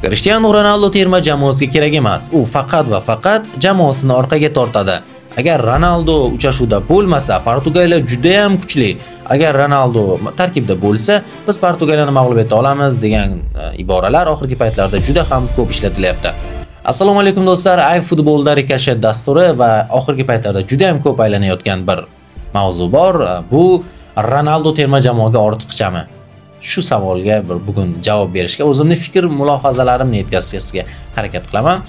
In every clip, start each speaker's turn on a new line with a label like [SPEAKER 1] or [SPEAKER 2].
[SPEAKER 1] Cristiano Ronaldo terma jamoasiga kerak emas. U faqat va faqat jamoasini orqaga tortadi. Agar Ronaldo uchrashuvda bo'lmasa, Portugaliya juda ham kuchli. Agar Ronaldo tarkibda bo'lsa, biz Portugaliyani mag'lub eta olamiz degan iboralar oxirgi paytlarda juda ham ko'p ishlatilyapti. Assalomu alaykum do'stlar, iFootballda rikoshet dasturi va oxirgi paytlarda juda ham ko'p aylanayotgan bir mavzu bor. Bu Ronaldo terma jamoaga ortiqchami? Shu savolga bugun javob berishga, o'zimning fikr mulohazalarimni yetkazishga harakat qilaman.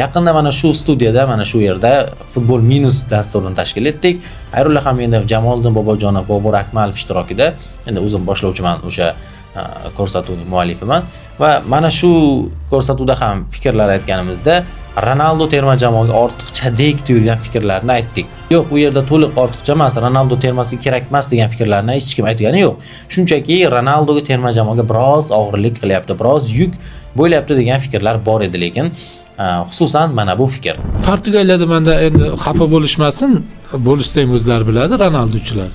[SPEAKER 1] Yaqinda mana shu studiyada, mana shu yerda Futbol Minus dasturini tashkil etdik. Xayrulla Hamidov, Jamoliddin Bobojonov, Bobur Akmalov ishtirokida. Endi o'zim boshlovchiman, o'sha ko'rsatuvning muallifiman va mana shu ko'rsatuvda ham fikrlar aytganimizda Ronaldo terma jamoaga ortiqchadek tuyulgan fikrlarni aytdik. Yo'q, u yerda to'liq ortiqcha emas, Ronaldo termasiga kerak emas degan fikrlarni hech kim aytgani yo'q. Shunchaki Ronaldoga terma jamoaga biroz og'irlik qilyapti, biroz yuk bo'lyapti degan fikrlar bor edi, lekin xususan mana bu fikr.
[SPEAKER 2] Portugaliyada menda endi xafa bo'lishmasin, bo'lishsa ham o'zlari biladi Ronaldochilar.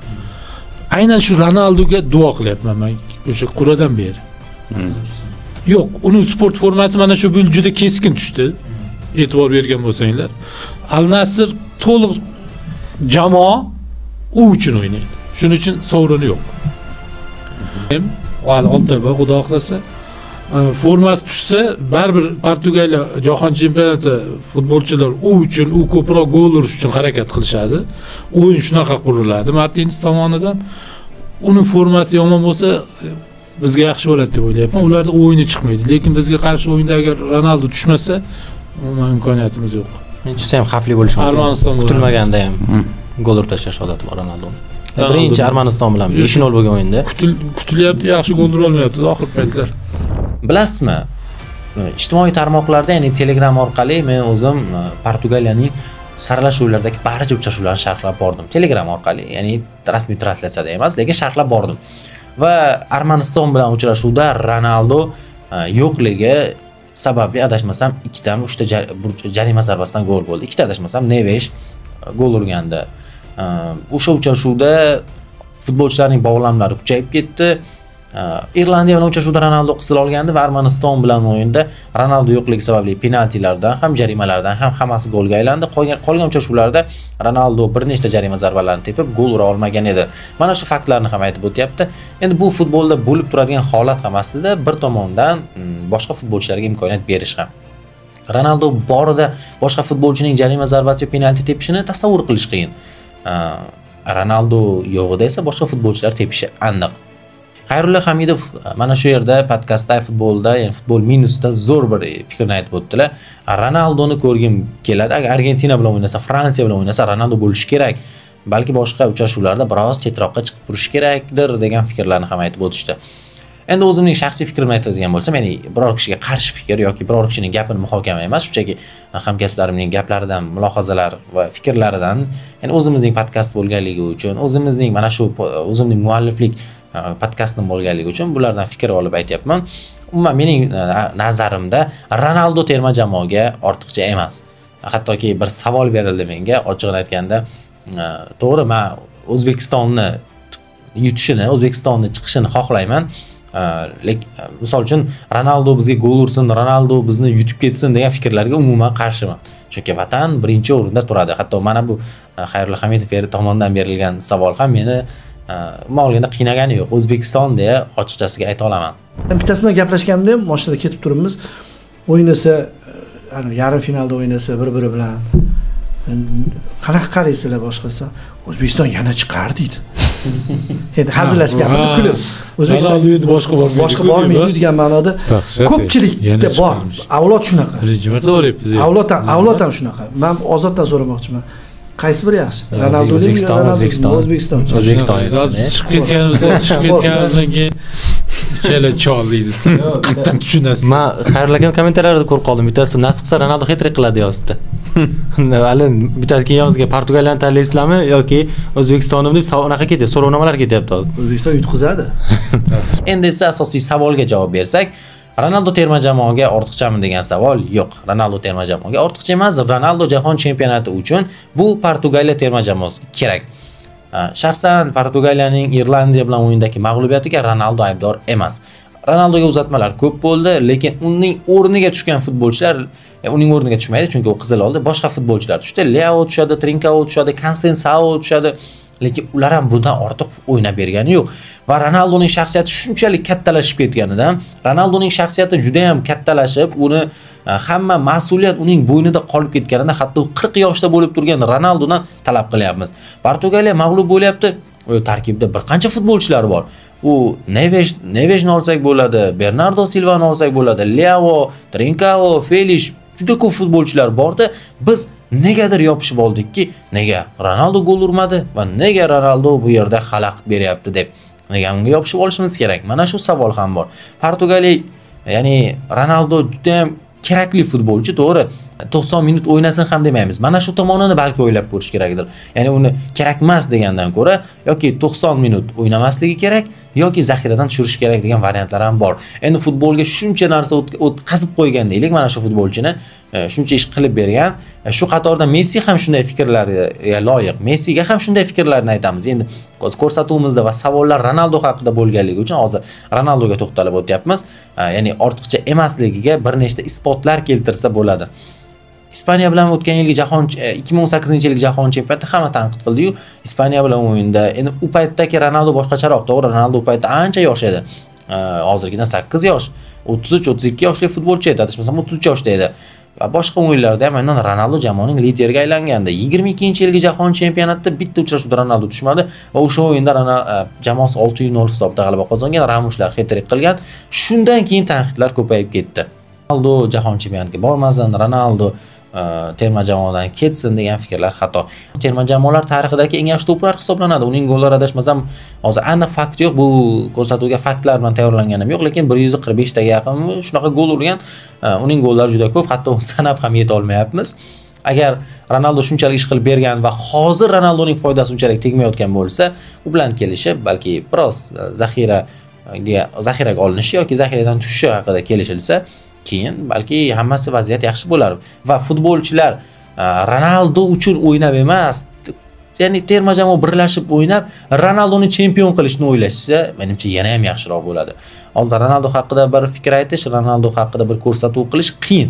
[SPEAKER 2] Aynan shu Ronaldoga duo qilyapman men o'sha quradan beri. Yo'q, uning sport formasi mana shu yil juda keskin tushdi. E'tibor bergan bo'lsanglar, Al Nassr to'liq jamoa u uchun o'ynaydi. Shuning uchun sovrini yo'q. Hali 6 oy xudo xohlasa formasi tushsa, baribir Portugaliya jahon chempionati futbolchilar u uchun, u ko'proq gol urish uchun harakat qilishadi. O'yin shunaqa quriladi Martins tomonidan. Uning formasi yomon bo'lsa, bizga yaxshi bo'ladi deb o'ylayapman. Ularda o'yini chiqmaydi, lekin bizga qarshi o'yinda agar Ronaldo tushmasa, umuman imkoniyatimiz yo'q.
[SPEAKER 1] Men tushsa ham xavfli bo'lishi mumkin. Kutilmaganda ham gol ur tashlash odati bor Ronaldoning. Birinchi Armaniston bilan 2-0 bo'lgan o'yinda
[SPEAKER 2] kutilyapti, yaxshi gol ura olmayapti oxir paytlar.
[SPEAKER 1] Bilasizmi? Ijtimoiy tarmoqlarda, ya'ni Telegram orqali men o'zim Portugaliyaning saralashuvlardagi barcha uchrashuvlarni sharhlab bordim. Telegram orqali, ya'ni rasmiy translyatsiyada emas, lekin sharhlab bordim. Va Armaniston bilan uchrashuvda Ronaldo yo'qligi sababli adashmasam 2 dan 3 ta jarima zarbasidan gol bo'ldi. 2 ta adashmasam Neves gol urgandi. O'sha uchrashuvda futbolchilarning bog'lamlari kuchayib ketdi. Irlandiya bilan uchrashuvda Ronaldo qisila olgandi va Armaniston bilan o'yinda Ronaldo yo'qligi sababli penaltilardan ham, jarimalardan ham hammasi golga aylandi. Qolgan uchrashuvlarda Ronaldo bir nechta jarima zarbalarini tepib gol ura olmagan edi. Mana shu faktlarni ham aytib o'tyapti. Endi bu futbolda bo'lib turadigan holat ham aslida bir tomondan boshqa futbolchilarga imkoniyat berish ham. Ronaldo borida boshqa futbolchining jarima zarbasi yo penalti tepishini tasavvur qilish qiyin. Ronaldo yo'g'ida esa boshqa futbolchilar tepishi aniq. Xayrulla Hamidov mana shu yerda podkastda futbolda, ya'ni Futbol Minusda zo'r bir fikrni aytib o'tdilar. Ronaldoni ko'rgim keladi. Agar Argentina bilan o'ynasa, Fransiya bilan o'ynasa Ronaldo bo'lishi kerak. Balki boshqa uchrashuvlarda biroz chetroqqa chiqib turish kerakdir degan fikrlarni ham aytib o'tishdi. Endi o'zimning shaxsiy fikrimni aytadigan bo'lsam, ya'ni biror kishiga qarshi fikr yoki biror kishining gapini muhokama emas, shunchaki hamkasblarimning gaplaridan, mulohazalar va fikrlaridan, ya'ni o'zimizning podkast bo'lganligi uchun, o'zimizning mana shu o'zimning mualliflik podkastim bo'lganligi uchun bulardan fikr olib aytyapman. Umuman mening nazarimda Ronaldo terma jamoaga ortiqcha emas. Hattoki bir savol berildi menga, ochiqini aytganda, to'g'ri, men O'zbekistonni yutishini, O'zbekistonni chiqishini xohlayman. Lekin misol uchun Ronaldo bizga gol ursin, Ronaldo bizni yutib ketsin degan fikrlarga umuman qarshiman. Chunki vatan birinchi o'rinda turadi. Hatto mana bu Xayrulla Hamidov tomonidan berilgan savol ham meni umuman olganda qiynagani yo'q. O'zbekiston deya ochiqchasiga ayta olaman.
[SPEAKER 3] Bittasi bilan gaplashganda ham mashinada ketib turibmiz. O'ynasa, yarim finalda o'ynasa bir-biri bilan qanaqa qaraysizlar boshqasi? O'zbekiston yana chiqar deydi. Endi hazillashmayapman, kulib. O'zbekiston boshqa bormaydi degan ma'noda ko'pchilikda bor. Avlod shunaqa.
[SPEAKER 2] Birinchi marta o'ryapmiz.
[SPEAKER 3] Avlod ham shunaqa. Men Ozoddan so'ramoqchiman. Qaysi biri yaxshi? Ronaldo
[SPEAKER 1] O'zbekiston.
[SPEAKER 2] Chiqib ketganimizdan keyin chala chol deysizlar. Qattan tushunasiz.
[SPEAKER 1] Men xayrlagan kommentarlarda ko'rib qoldim. Bittasi nasib qilsa Ronaldo hat-trick qiladi yozibdi. Hali bittasi keyin yozgan Portugaliyani tanlaysizlarmi yoki O'zbekistonni deb unaqa ketyapti, so'rovnomalar ketyapti hozir.
[SPEAKER 3] O'zbekiston yutqizadi.
[SPEAKER 1] Endi esa asosiy savolga javob bersak, Ronaldo terma jamoaga ortiqchami degan savol yo'q. Ronaldo terma jamoaga ortiqcha emas. Ronaldo jahon chempionati uchun bu Portugaliya terma jamoasiga kerak. Shaxsan Portugaliyaning Irlandiya bilan o'yindagi mag'lubiyatiga Ronaldo aybdor emas. Ronaldoga uzatmalar ko'p bo'ldi, lekin uning o'rniga tushgan futbolchilar uning o'rniga tushmaydi, chunki u qizil oldi. Boshqa futbolchilar tushdi. Leao tushadi, Trincao tushadi, Cancelo tushadi. Lekin ular ham bundan ortiq o'ynab bergani yo'q. Va Ronaldoning shaxsiyati shunchalik kattalashib ketganidan, Ronaldoning shaxsiyati juda ham kattalashib, uni hamma mas'uliyat uning bo'ynida qolib ketganida, hatto 40 yoshda bo'lib turgan Ronaldodan talab qilyapmiz. Portugaliya mag'lub bo'lyapti. U tarkibda bir qancha futbolchilar bor. U Nevesni olsak bo'ladi, Bernardo Silvani olsak bo'ladi, Leao, Trincao, Felix juda ko'p futbolchilar borda, biz negadir yopishib oldikki, nega Ronaldo gol urmadi va nega Ronaldo bu yerda xalaqit beryapti deb. Nega unga yopishib olishimiz kerak? Mana shu savol ham bor. Portugaliya, ya'ni Ronaldo juda ham kerakli futbolchi, to'g'ri. 90 minut o'ynasin ham demaymiz. Mana shu tomonini balki o'ylab ko'rish kerakdir. Ya'ni uni kerak emas degandan ko'ra yoki 90 minut o'ynamasligi kerak yoki zaxiradan tushirish kerak degan variantlar ham bor. Endi futbolga shuncha narsa o'tkazib qo'ygan deylik, mana shu futbolchini shuncha ish qilib bergan. Shu qatorda Messi ham shunday fikrlarga loyiq. Messiga ham shunday fikrlarni aytamiz. Endi ko'rsatuvimizda va savollar Ronaldo haqida bo'lganligi uchun hozir Ronaldoga to'xtalib o'tyapmiz. Ya'ni ortiqcha emasligiga bir nechta isbotlar keltirsa bo'ladi. Ispaniya bilan o'tgan yilgi jahon 2018-yilgi jahon chempionatida hamma tanqid qildi-yu, Ispaniya bilan o'yinda. Endi u paytdagi Ronaldo boshqacharoq, to'g'ri, Ronaldo u paytda ancha yosh edi. Hozirgidan 8 yosh, 33-32 yoshli futbolchi edi, adashmasam 33 yoshda edi. Va boshqa o'yinlarda ham aynan Ronaldo jamoaning lideriga aylangandi. 22-yilgi jahon chempionatida bitta uchrashuvda Ronaldo tushmadi va o'sha o'yinda jamoasi 6-0 hisobda g'alaba qozongan, Ramushlar hat-trick qilgan. Shundan keyin tanqidlar ko'payib ketdi. Ronaldo jahon chempionatiga bormasin, Ronaldo terma jamoadan ketsin degan fikrlar xato. Terma jamoalar tarixidagi eng yaxshi to'plar hisoblanadi. Uning gollari adashmasam hozir aniq fakt yo'q, bu ko'rsatuvga faktlar bilan tayyorlanganim yo'q, lekin 145 taga yaqin shunaqa gol urgan. Uning gollari juda ko'p, hatto sanab ham yeta olmayapmiz. Agar Ronaldo shunchalik ish qilib bergan va hozir Ronaldoning foydasi unchalik tegmayotgan bo'lsa, u bilan kelishib, balki biroz zaxiraga olinishi yoki zaxiradan tushishi haqida kelishilsa, keyin balki hammasi vaziyat yaxshi bo'lar va futbolchilar Ronaldo uchun o'ynab emas, ya'ni terma jamoa birlashib o'ynab Ronaldoni chempion qilishni o'ylashsa, menimcha yana ham yaxshiroq bo'ladi. Hozir Ronaldo haqida bir fikr aytish, Ronaldo haqida bir ko'rsatuv qilish qiyin.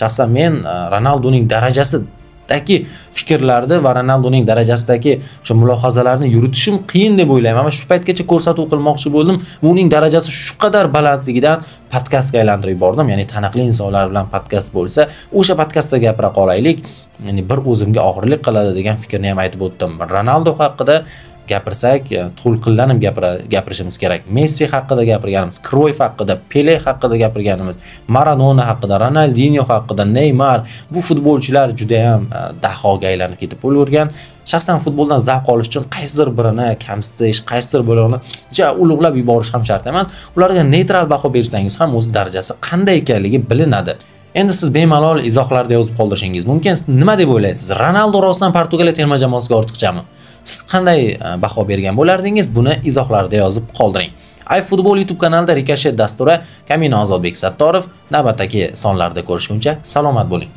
[SPEAKER 1] Shaxsan men Ronaldoning darajasidagi fikrlarni va Ronaldoning darajasidagi o'sha mulohazalarni yuritishim qiyin deb o'ylayman. Ammo shu paytgacha ko'rsatuv qilmoqchi bo'ldim. Uning darajasi shu qadar balandligidan podkastga aylantirib yubordim. Ya'ni taniqli insonlar bilan podkast bo'lsa, o'sha podkastda gapira qolaylik. Ya'ni bir o'zimga og'irlik qiladi degan fikrni ham aytib o'tdim. Ronaldo haqida gapirsak, to'lqinlanib gapirishimiz kerak. Messi haqida gapirganimiz, Cruyff haqida, Pele haqida gapirganimiz, Maradona haqida, Ronaldinho haqida, Neymar, bu futbolchilar juda ham dahoga aylanib ketib bo'lgan. Shaxsan futboldan zavq olish uchun qaysidir birini kamsitish, qaysidir birini ulug'lab yuborish ham shart emas. Ularga neytral baho bersangiz ham o'z darajasi qanday ekanligi bilinadi. Endi siz bemalol izohlarda yozib qoldirishingiz mumkin. Nima deb o'ylaysiz? Ronaldo rostdan Portugaliya terma jamoasiga ortiqchami? Siz qanday baho bergan bo'lardingiz? Buni izohlarda yozib qoldiring. iFootball YouTube kanalida Rikoshet dasturi, Kamina Ozodbek Sattorov. Navbatdagi sonlarda ko'rishguncha salomat bo'ling.